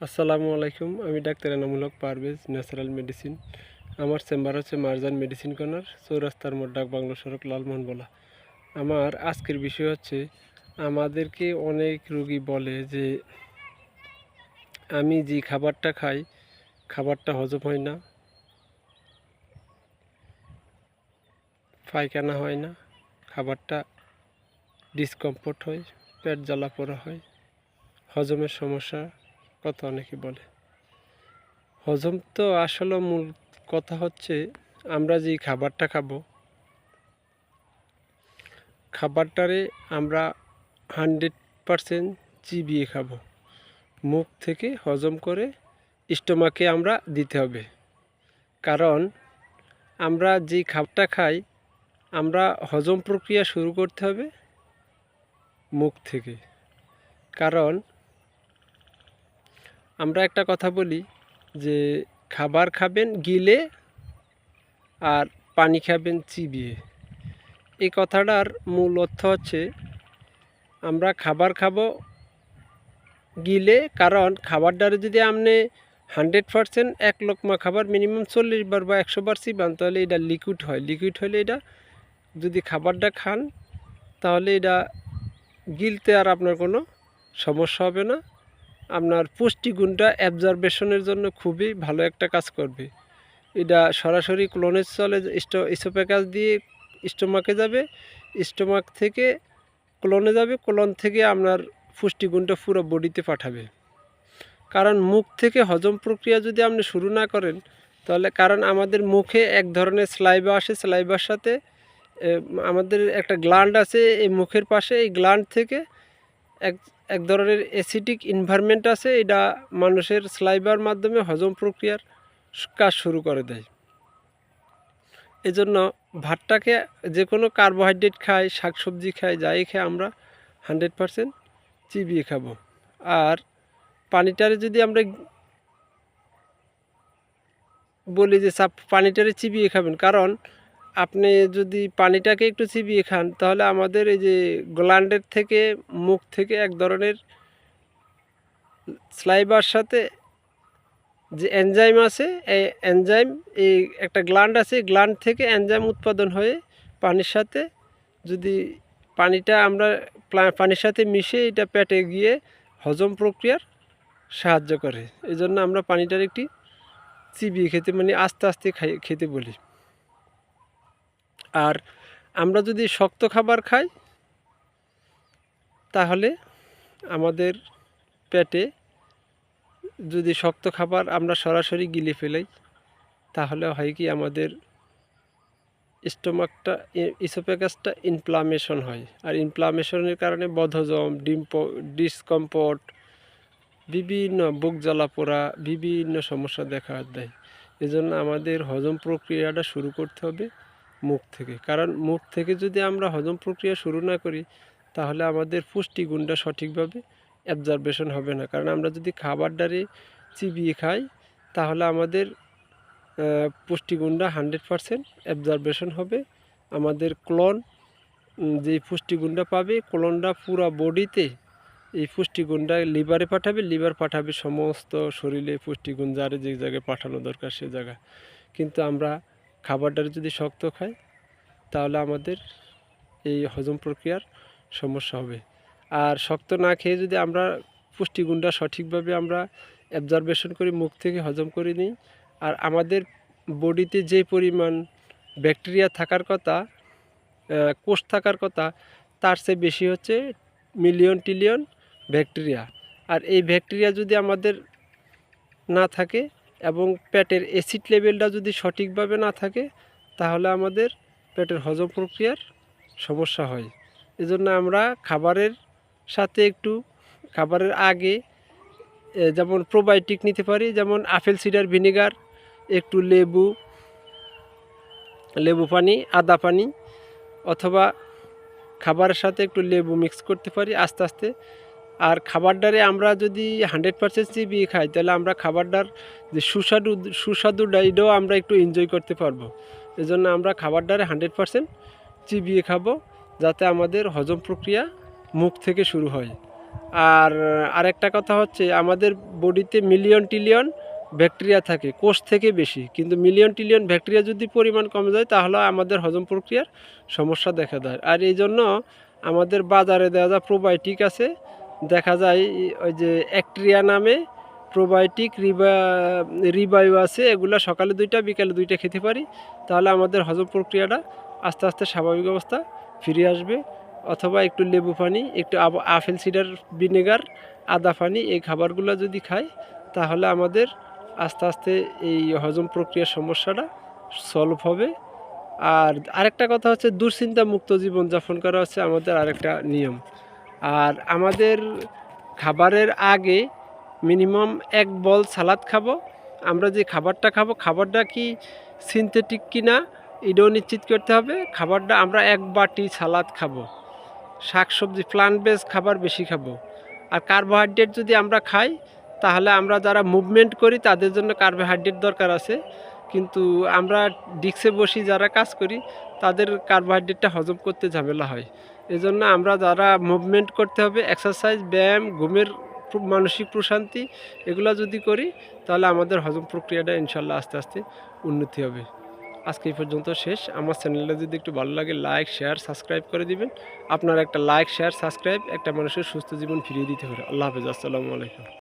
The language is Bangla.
আসসালামু আলাইকুম। আমি doctor Enamul Haque Parvez, natural medicine. আমার চেম্বার হচ্ছে মারজান মেডিসিন কর্নার, চৌরাস্তার মোড়, ডাক বাংলো সড়ক, লালমোহনগোলা। আমার আজকের বিষয় হচ্ছে, আমাদেরকে অনেক রোগী বলে যে আমি যে খাবারটা খাই, খাবারটা হজম হয় না, পায়খানা হয় না, খাবারটা ডিসকমফোর্ট হয়, পেট জ্বালা পোড়া হয়, হজমের সমস্যা কথা অনেকে বলে। হজম তো আসলে মূল কথা হচ্ছে, আমরা যেই খাবারটা খাবো, খাবারটারে আমরা 100% চিবিয়ে খাবো। মুখ থেকে হজম করে স্টোমাকে আমরা দিতে হবে। কারণ আমরা যেই খাবারটা খাই, আমরা হজম প্রক্রিয়া শুরু করতে হবে মুখ থেকে। কারণ আমরা একটা কথা বলি যে খাবার খাবেন গিলে আর পানি খাবেন চিবিয়ে। এই কথাটার মূল অর্থ হচ্ছে, আমরা খাবার খাবো গিলে, কারণ খাবারটারে যদি আপনি 100% এক লোকমা খাবার মিনিমাম 40 বার বা 100 বার চিবান, তাহলে এটা লিকুইড হয়। লিকুইড হলে এটা যদি খাবারটা খান, তাহলে এটা গিলতে আর আপনার কোনো সমস্যা হবে না। আপনার পুষ্টিগুণটা অ্যাবজর্বেশনের জন্য খুবই ভালো একটা কাজ করবে। এটা সরাসরি ক্লোনের চলে, ইসোফেগাস দিয়ে স্টোমাকে যাবে, স্টোমাক থেকে ক্লোনে যাবে, ক্লোন থেকে আপনার পুষ্টিগুণটা পুরো বডিতে পাঠাবে। কারণ মুখ থেকে হজম প্রক্রিয়া যদি আপনি শুরু না করেন, তাহলে কারণ আমাদের মুখে এক ধরনের স্লাইভা আসে, স্লাইভার সাথে আমাদের একটা গ্ল্যান্ড আছে এই মুখের পাশে। এই গ্ল্যান্ড থেকে এক এক ধরনের অ্যাসিডিক এনভায়রনমেন্ট আছে, এটা মানুষের স্লাইভার মাধ্যমে হজম প্রক্রিয়ার কাজ শুরু করে দেয়। এজন্য ভাতটাকে, যে কোনো কার্বোহাইড্রেট খাই, শাকসবজি খাই, যাই খাই, আমরা 100% চিবিয়ে খাবো। আর পানিটারে যদি আমরা বলি যে পানিটারে চিবিয়ে খাবেন, কারণ আপনি যদি পানিটাকে একটু চিবিয়ে খান, তাহলে আমাদের এই যে গ্ল্যান্ডের থেকে, মুখ থেকে এক ধরনের স্লাইভার সাথে যে এনজাইম আছে, এই এনজাইম, এই একটা গ্ল্যান্ড আছে, গ্ল্যান্ড থেকে এনজাইম উৎপাদন হয়ে পানির সাথে, যদি পানিটা আমরা পানির সাথে মিশে এটা পেটে গিয়ে হজম প্রক্রিয়ার সাহায্য করে। এই জন্য আমরা পানিটার একটি চিবিয়ে খেতে, মানে আস্তে আস্তে খেতে বলি। আর আমরা যদি শক্ত খাবার খাই, তাহলে আমাদের পেটে, যদি শক্ত খাবার আমরা সরাসরি গিলে ফেলাই, তাহলে হয় কি, আমাদের স্টোমাকটা, ইসোফেগাসটা ইনফ্লামেশন হয়। আর ইনফ্লামেশনের কারণে বদহজম, ডিসকমফোর্ট, বিভিন্ন বুক জ্বালা পোড়া, বিভিন্ন সমস্যা দেখা দেয়। এজন্য আমাদের হজম প্রক্রিয়াটা শুরু করতে হবে মুখ থেকে। কারণ মুখ থেকে যদি আমরা হজম প্রক্রিয়া শুরু না করি, তাহলে আমাদের পুষ্টিগুণটা সঠিকভাবে অ্যাবজর্বেশন হবে না। কারণ আমরা যদি খাবারটারে চিবিয়ে খাই, তাহলে আমাদের পুষ্টিগুণটা 100% অ্যাবজর্বেশন হবে। আমাদের ক্লোন যেই পুষ্টিগুণটা পাবে, ক্লোনটা পুরো বডিতে এই পুষ্টিগুণটা লিভারে পাঠাবে, লিভার পাঠাবে সমস্ত শরীরে পুষ্টিগুণ, যারে যে জায়গায় পাঠানো দরকার সে জায়গা। কিন্তু আমরা খাবারটা যদি শক্ত খাই, তাহলে আমাদের এই হজম প্রক্রিয়ার সমস্যা হবে। আর শক্ত না খেয়ে যদি আমরা পুষ্টিগুণটা সঠিকভাবে আমরা অ্যাবজর্বেশন করি, মুখ থেকে হজম করে নিই, আর আমাদের বডিতে যে পরিমাণ ব্যাকটেরিয়া থাকার কথা, কোষ থাকার কথা, তার চেয়ে বেশি হচ্ছে মিলিয়ন ট্রিলিয়ন ব্যাকটেরিয়া। আর এই ব্যাকটেরিয়া যদি আমাদের না থাকে, এবং পেটের অ্যাসিড লেভেলটা যদি সঠিকভাবে না থাকে, তাহলে আমাদের পেটের হজম প্রক্রিয়ার সমস্যা হয়। এজন্য আমরা খাবারের সাথে একটু, খাবারের আগে যেমন প্রোবায়োটিক নিতে পারি, যেমন আপেল সিডার ভিনেগার, একটু লেবু পানি, আদা পানি, অথবা খাবারের সাথে একটু লেবু মিক্স করতে পারি আস্তে আস্তে। আর খাবারটারে আমরা যদি 100% চিবিয়ে খাই, তাহলে আমরা খাবারটার যে সুস্বাদুটা, এটাও আমরা একটু এনজয় করতে পারবো। এজন্য আমরা খাবারটারে 100% চিবিয়ে খাবো, যাতে আমাদের হজম প্রক্রিয়া মুখ থেকে শুরু হয়। আর আরেকটা কথা হচ্ছে আমাদের বডিতে মিলিয়ন টিলিয়ন ব্যাকটেরিয়া থাকে, কোষ থেকে বেশি, কিন্তু মিলিয়ন টিলিয়ন ব্যাকটেরিয়া যদি পরিমাণ কমে যায় তাহলে আমাদের হজম প্রক্রিয়ার সমস্যা দেখা দেয়। আর এই জন্য আমাদের বাজারে দেওয়া যায় প্রোবায়োটিক আছে, দেখা যায় ওই যে অ্যাক্ট্রিয়া নামে প্রোবায়োটিক রিবায়ো আছে, এগুলো সকালে 2টা বিকালে 2টা খেতে পারি, তাহলে আমাদের হজম প্রক্রিয়াটা আস্তে আস্তে স্বাভাবিক অবস্থা ফিরে আসবে। অথবা একটু লেবু পানি, একটু আপেল সিডার ভিনেগার, আদা পানি, এই খাবারগুলো যদি খাই তাহলে আমাদের আস্তে আস্তে এই হজম প্রক্রিয়ার সমস্যাটা সলভ হবে। আর আরেকটা কথা হচ্ছে দুশ্চিন্তা মুক্ত জীবনযাপন করা হচ্ছে আমাদের আরেকটা নিয়ম। আর আমাদের খাবারের আগে মিনিমাম 1 বল সালাদ খাবো। আমরা যে খাবারটা খাবো খাবারটা কি সিনথেটিক কিনা এটাও নিশ্চিত করতে হবে। খাবারটা আমরা 1 বাটি সালাদ খাবো, শাকসবজি প্লান্ট বেস খাবার বেশি খাবো। আর কার্বোহাইড্রেট যদি আমরা খাই তাহলে আমরা যারা মুভমেন্ট করি তাদের জন্য কার্বোহাইড্রেট দরকার আছে, কিন্তু আমরা ডিস্কে বসি যারা কাজ করি তাদের কার্বোহাইড্রেটটা হজম করতে ঝামেলা হয়। এজন্য আমরা যারা মুভমেন্ট করতে হবে, এক্সারসাইজ, ব্যায়াম, ঘুমের মানসিক প্রশান্তি, এগুলো যদি করি তাহলে আমাদের হজম প্রক্রিয়াটা ইনশাল্লাহ আস্তে আস্তে উন্নতি হবে। আজকে এই পর্যন্ত শেষ। আমার চ্যানেলটা যদি একটু ভালো লাগে লাইক শেয়ার সাবস্ক্রাইব করে দিবেন। আপনার একটা লাইক শেয়ার সাবস্ক্রাইব একটা মানুষের সুস্থ জীবন ফিরিয়ে দিতে পারে। আল্লাহ হাফেজ, আসসালামু আলাইকুম।